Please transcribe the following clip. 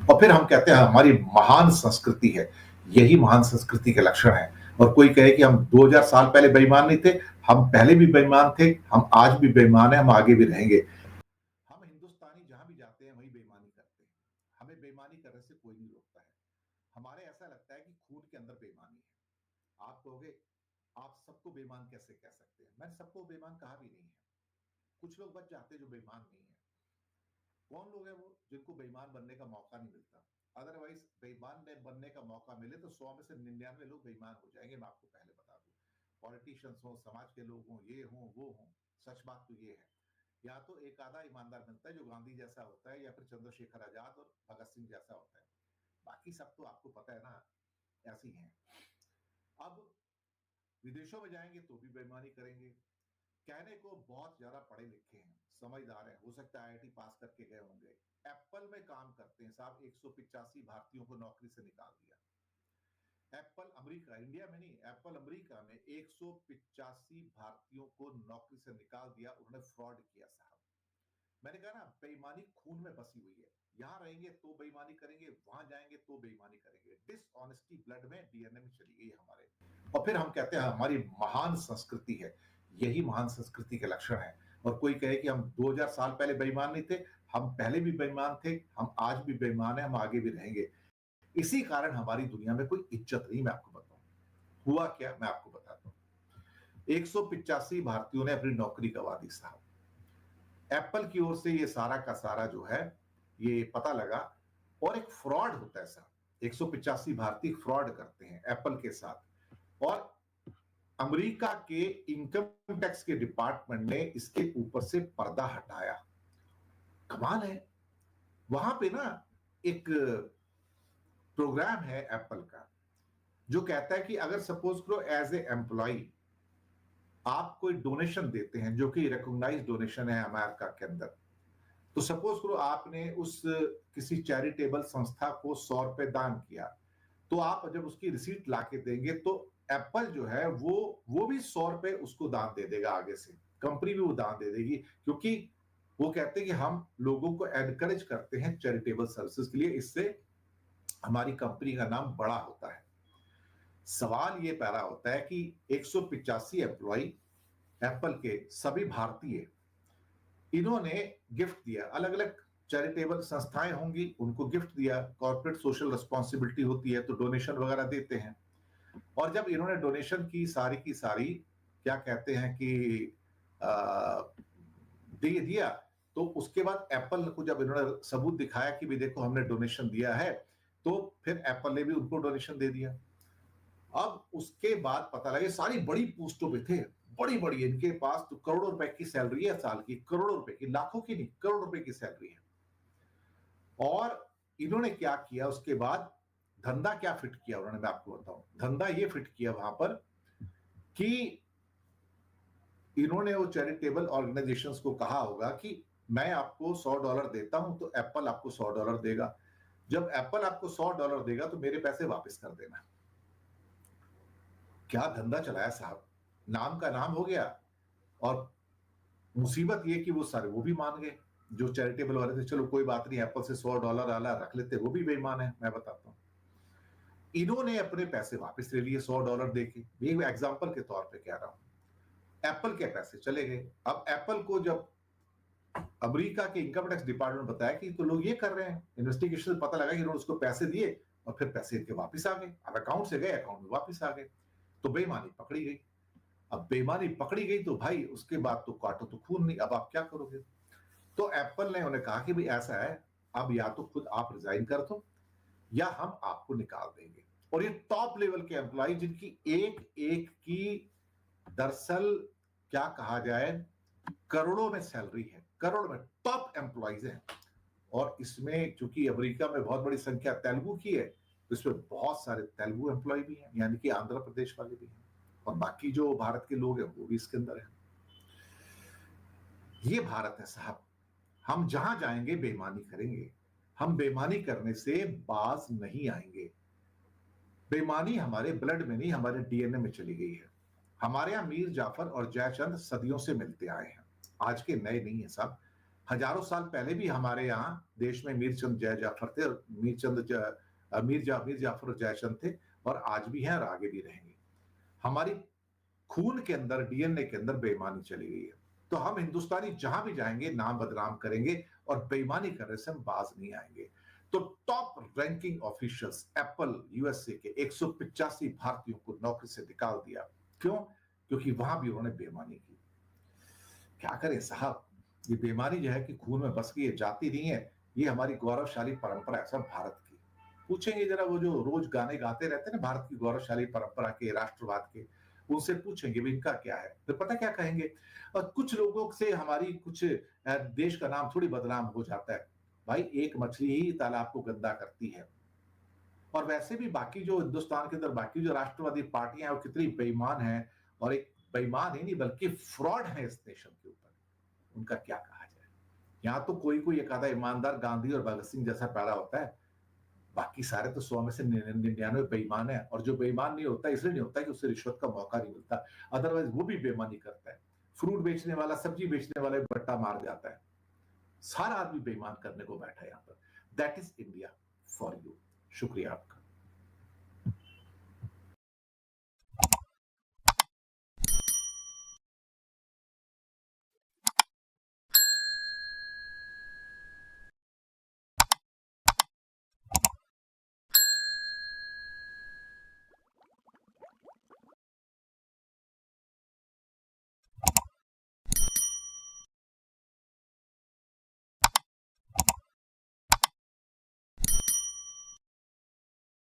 और फिर हम कहते हैं हमारी महान संस्कृति है। यही महान संस्कृति के लक्षण हैं। और कोई कहे कि हम 2000 साल पहले बेईमान नहीं थे, हम पहले भी बेईमान थे, हम आज भी बेईमान हैं, हम आगे भी रहेंगे। हम हिंदुस्तानी जहाँ भी जाते हैं वहीं बेईमानी करते हैं। हमें बेईमानी करने से कोई नहीं रोकता है। हमारे ऐसा लगता है कि खून के अंदर बेईमानी है। आप कहोगे आप सबको बेईमान कैसे कह सकते हैं? मैंने सबको बेईमान कहा भी नहीं है। कुछ लोग बच जाते हैं जो बेईमान नहीं है। कौन लोग हैं वो जिनको बेईमान बनने का मौका नहीं मिलता? अदरवाइज बेईमान बनने का मौका मिले तो 100 में से 99 लोग बेईमान हो जाएंगे। मैं आपको पहले बता दूं, पॉलिटिशियंस हो, समाज के लोग हों, ये हों वो हों, सच बात तो ये है, या तो एक आधा ईमानदार मिलता है जो गांधी जैसा होता है, या फिर चंद्रशेखर आजाद और भगत सिंह जैसा होता है। बाकी सब तो आपको पता है ना, ऐसी हैं। अब विदेशों में जाएंगे तो भी बेईमानी करेंगे। कहने को बहुत ज्यादा पढ़े लिखे हैं, समझदार हैं, हो सकता है आईआईटी पास करके गए होंगे। एप्पल में काम करते हैं साहब, 185 भारतीयों को नौकरी से निकाल दिया। एप्पल अमेरिका, इंडिया में नहीं, एप्पल अमेरिका में 185 भारतीयों को नौकरी से निकाल दिया। उन्होंने फ्रॉड किया साहब। मैंने कहा ना, बेईमानी खून में बसी हुई है। यहां रहेंगे तो बेईमानी करेंगे, वहां जाएंगे तो बेईमानी करेंगे। डिसऑनेस्टी ब्लड में, डीएनए में चली गई हमारे। और फिर हम कहते हैं हमारी महान संस्कृति है। यही महान संस्कृति के लक्षण है। और कोई कहे कि हम 2000 साल पहले बेईमान नहीं थे, हम पहले भी बेईमान थे, हम आज भी बेईमान हैं, हम आगे भी रहेंगे। इसी कारण हमारी दुनिया में कोई इज्जत नहीं। मैं आपको बताऊं हुआ क्या, मैं आपको बताता हूं। 185 भारतीयों ने अपनी नौकरी गंवा दी साहब। एप्पल की ओर से ये सारा का सारा जो है, ये पता लगा। और एक फ्रॉड होता है साहब, 185 भारतीय फ्रॉड करते हैं एप्पल के साथ। और अमेरिका के इनकम टैक्स के डिपार्टमेंट ने इसके ऊपर से पर्दा हटाया। कमाल है। वहां पे ना एक प्रोग्राम है एप्पल का, जो कहता है कि अगर सपोज करो एज ए एम्प्लॉय आप कोई डोनेशन देते हैं, जो कि रिकॉग्नाइज्ड डोनेशन है अमेरिका के अंदर, तो सपोज करो आपने उस किसी चैरिटेबल संस्था को 100 रुपए दान किया, तो आप जब उसकी रिसीट लाके देंगे तो एप्पल जो है वो भी 100 रुपए उसको दान दे देगा। आगे से कंपनी भी वो दान दे देगी, क्योंकि वो कहते हैं कि हम लोगों को एनकरेज करते हैं चैरिटेबल सर्विसेज के लिए, इससे हमारी कंपनी का नाम बड़ा होता है। सवाल ये पैदा होता है कि 185 एम्प्लॉय एप्पल के सभी भारतीय, इन्होंने गिफ्ट दिया। अलग अलग चैरिटेबल संस्थाएं होंगी, उनको गिफ्ट दिया। कॉर्पोरेट सोशल रिस्पॉन्सिबिलिटी होती है तो डोनेशन वगैरह देते हैं। और जब इन्होंने डोनेशन की सारी क्या कहते हैं कि दे दिया, तो उसके बाद एप्पल को जब इन्होंने सबूत दिखाया कि भी देखो हमने डोनेशन दिया है, तो फिर एप्पल ने भी उनको डोनेशन दे दिया। अब उसके बाद पता लगे सारी बड़ी पोस्टों पे थे, बड़ी बड़ी, इनके पास तो करोड़ों रुपए की सैलरी है साल की, करोड़ों रुपए की, लाखों की नहीं, करोड़ों रुपए की सैलरी है। और इन्होंने क्या किया उसके बाद, धंधा क्या फिट किया उन्होंने, मैं आपको बताऊं। धंधा ये फिट किया वहां पर कि इन्होंने वो चैरिटेबल ऑर्गेनाइजेशंस को कहा होगा कि मैं आपको $100 देता हूं तो एप्पल आपको $100 देगा। जब एप्पल आपको $100 देगा तो मेरे पैसे वापस कर देना। क्या धंधा चलाया साहब। नाम का नाम हो गया। और मुसीबत ये कि वो सारे वो भी मान गए, जो चैरिटेबल वाले थे। चलो कोई बात नहीं, एप्पल से $100 आला रख लेते, वो भी बेईमान है। मैं बताता हूं, इन्होंने अपने पैसे वापस ले लिए $100 देके। ये एग्जाम्पल के तौर पे कह रहा हूं। एप्पल के पैसे चले गए। अब एप्पल को जब अमेरिका के इनकम टैक्स डिपार्टमेंट बताया कि तो लोग ये कर रहे हैं, इन्वेस्टिगेशन पता लगा कि इन्होंने उसको पैसे दिए और फिर पैसे इनके वापस आ गए। अब अकाउंट से गए, अकाउंट में वापस आ गए, तो बेईमानी पकड़ी गई। अब बेईमानी पकड़ी गई तो भाई उसके बाद तो काटो तो खून नहीं। अब आप क्या करोगे? तो एप्पल ने उन्हें कहा कि भाई ऐसा है, अब या तो खुद आप रिजाइन कर दो या हम आपको निकाल देंगे। और ये टॉप लेवल के एम्प्लॉय, जिनकी एक एक की दरअसल क्या कहा जाए, करोड़ों में सैलरी है, करोड़ में, टॉप एम्प्लॉयज हैं। और इसमें चूंकि अमेरिका में बहुत बड़ी संख्या तेलुगु की है, तो इसमें बहुत सारे तेलुगु एम्प्लॉय भी हैं, यानी कि आंध्र प्रदेश वाले भी हैं। और बाकी जो भारत के लोग हैं वो भी इसके अंदर है। ये भारत है साहब। हम जहां जाएंगे बेईमानी करेंगे। हम बेईमानी करने से बाज नहीं आएंगे। बेईमानी हमारे ब्लड में नहीं, हमारे डीएनए में चली गई है। हमारे यहां मीर जाफर और जयचंद सदियों से मिलते आए हैं, आज के नए नहीं है साहब। हजारों साल पहले भी हमारे यहाँ देश में मीर जाफर थे, और मीर जाफर जयचंद थे, और आज भी हैं और आगे भी रहेंगे। हमारी खून के अंदर, डीएनए के अंदर बेईमानी चली गई है। तो हम हिंदुस्तानी जहां भी जाएंगे नाम बदनाम करेंगे और बेईमानी करने से हम बाज नहीं आएंगे। तो top ranking officials Apple USA के 185 भारतीयों को नौकरी से निकाल दिया। क्यों? क्योंकि वहां भी उन्होंने बेईमानी की। क्या करें साहब, ये बेईमानी जो है कि खून में बस गई है, जाती नहीं है। ये हमारी गौरवशाली परंपरा है सब भारत की। पूछेंगे जरा वो जो रोज गाने गाते रहते हैं ना भारत की गौरवशाली परंपरा के, राष्ट्रवाद के, उनसे पूछेंगे भी इनका क्या है, तो पता क्या कहेंगे? और कुछ लोगों से हमारी कुछ देश का नाम थोड़ी बदनाम हो जाता है। भाई एक मछली ही तालाब को गंदा करती है। और वैसे भी बाकी जो हिंदुस्तान के अंदर बाकी जो राष्ट्रवादी पार्टियां हैं वो कितनी बेईमान हैं, और एक बेईमान ही नहीं बल्कि फ्रॉड है इस नेशन के ऊपर। उनका क्या कहा जाए? यहां तो कोई कोई एक आधा ईमानदार गांधी और भगत सिंह जैसा पैदा होता है, बाकी सारे तो 100 में से 99 बेईमान है। और जो बेईमान नहीं होता इसलिए नहीं होता कि उसे रिश्वत का मौका नहीं मिलता, अदरवाइज वो भी बेईमानी करता है। फ्रूट बेचने वाला, सब्जी बेचने वाला बट्टा मार जाता है। सारा आदमी बेईमान करने को बैठा है यहां पर। That is India for you. शुक्रिया आपका।